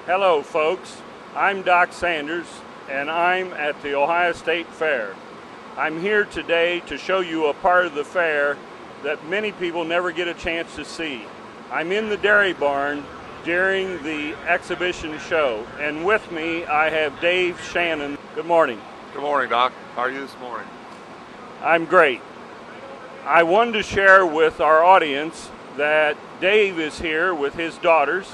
Hello folks, I'm Doc Sanders and I'm at the Ohio State Fair. I'm here today to show you a part of the fair that many people never get a chance to see. I'm in the dairy barn during the exhibition show, and with me I have Dave Shannon. Good morning. Good morning, Doc. How are you this morning? I'm great. I wanted to share with our audience that Dave is here with his daughters,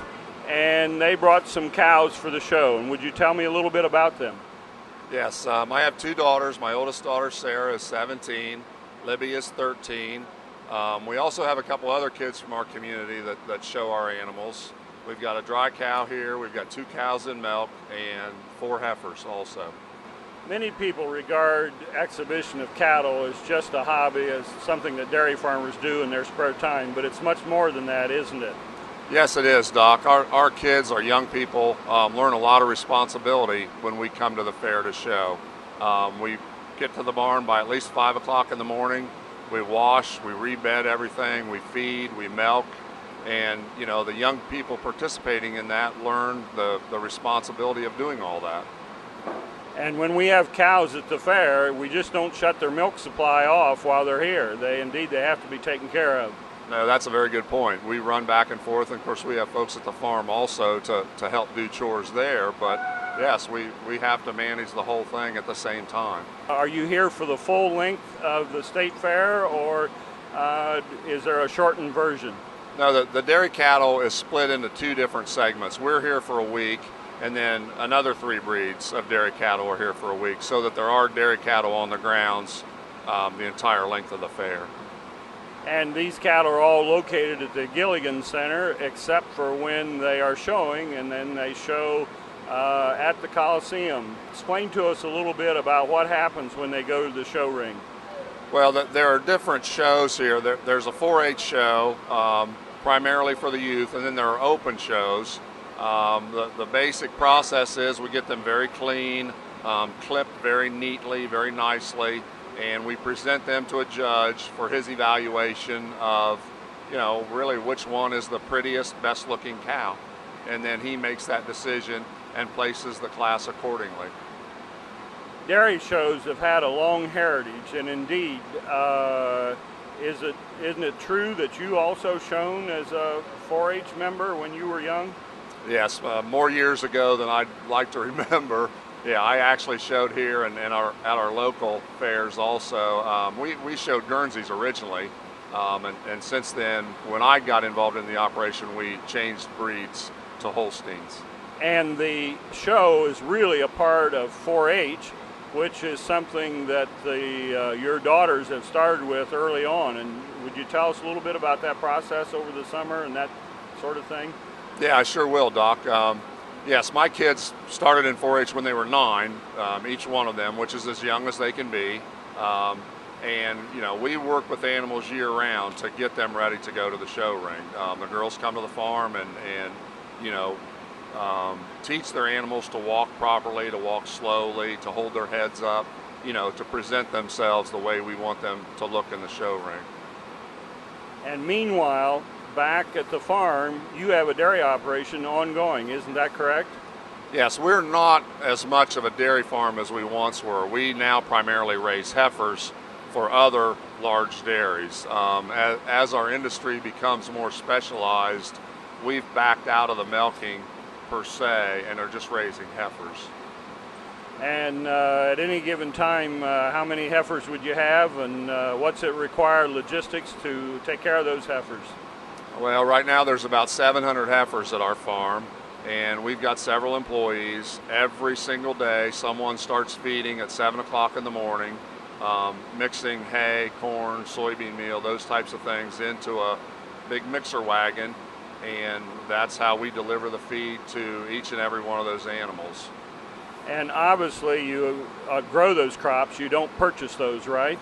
and they brought some cows for the show. And would you tell me a little bit about them? Yes, I have two daughters. My oldest daughter, Sarah, is 17. Libby is 13. We also have a couple other kids from our community that show our animals. We've got a dry cow here. We've got 2 cows in milk and 4 heifers also. Many people regard exhibition of cattle as just a hobby, as something that dairy farmers do in their spare time, but it's much more than that, isn't it? Yes, it is, Doc. Our kids, our young people, learn a lot of responsibility when we come to the fair to show. We get to the barn by at least 5 o'clock in the morning. We wash, we rebed everything, we feed, we milk, and the young people participating in that learn the responsibility of doing all that. And when we have cows at the fair, we just don't shut their milk supply off while they're here. They have to be taken care of. No, that's a very good point. We run back and forth, and of course we have folks at the farm also to help do chores there, but yes, we have to manage the whole thing at the same time. Are you here for the full length of the state fair, or is there a shortened version? No, the dairy cattle is split into 2 different segments. We're here for a week, and then another 3 breeds of dairy cattle are here for a week, so that there are dairy cattle on the grounds the entire length of the fair. And these cattle are all located at the Gilligan Center, except for when they are showing, and then they show at the Coliseum. Explain to us a little bit about what happens when they go to the show ring. Well, there are different shows here. There's a 4-H show, primarily for the youth, and then there are open shows. The basic process is we get them very clean, clipped very neatly, very nicely, and we present them to a judge for his evaluation of, really which one is the prettiest, best looking cow. And then he makes that decision and places the class accordingly. Dairy shows have had a long heritage, and indeed, isn't it true that you also shown as a 4-H member when you were young? Yes, more years ago than I'd like to remember. Yeah, I actually showed here and at our local fairs also. We showed Guernseys originally, and since then, when I got involved in the operation, we changed breeds to Holsteins. And the show is really a part of 4-H, which is something that your daughters have started with early on. And would you tell us a little bit about that process over the summer and that sort of thing? Yeah, I sure will, Doc. Yes, my kids started in 4-H when they were 9, each one of them, which is as young as they can be. And we work with animals year-round to get them ready to go to the show ring. The girls come to the farm and teach their animals to walk properly, to walk slowly, to hold their heads up, to present themselves the way we want them to look in the show ring. And meanwhile, back at the farm, you have a dairy operation ongoing, isn't that correct? Yes, we're not as much of a dairy farm as we once were. We now primarily raise heifers for other large dairies. As our industry becomes more specialized, we've backed out of the milking per se and are just raising heifers. And at any given time, how many heifers would you have, and what's it require logistics to take care of those heifers? Well, right now there's about 700 heifers at our farm, and we've got several employees. Every single day someone starts feeding at 7 o'clock in the morning, mixing hay, corn, soybean meal, those types of things into a big mixer wagon, and that's how we deliver the feed to each and every one of those animals. And obviously you grow those crops, you don't purchase those, right?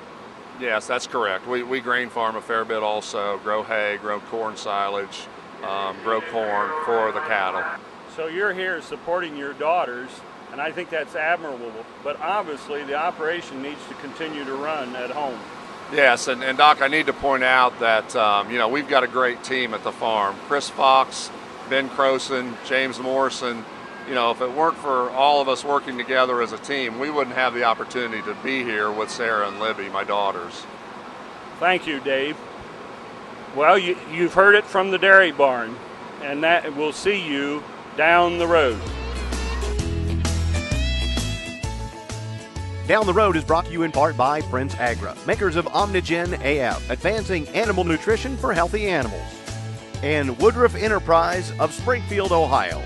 Yes, that's correct. We grain farm a fair bit also, grow hay, grow corn silage, grow corn for the cattle. So you're here supporting your daughters, and I think that's admirable, but obviously the operation needs to continue to run at home. Yes, and Doc, I need to point out that we've got a great team at the farm. Chris Fox, Ben Croson, James Morrison, you know, if it weren't for all of us working together as a team, we wouldn't have the opportunity to be here with Sarah and Libby, my daughters. Thank you, Dave. Well, you've heard it from the Dairy Barn, and that we'll see you down the road. Down the Road is brought to you in part by Prince Agra, makers of Omnigen AF, advancing animal nutrition for healthy animals, and Woodruff Enterprise of Springfield, Ohio,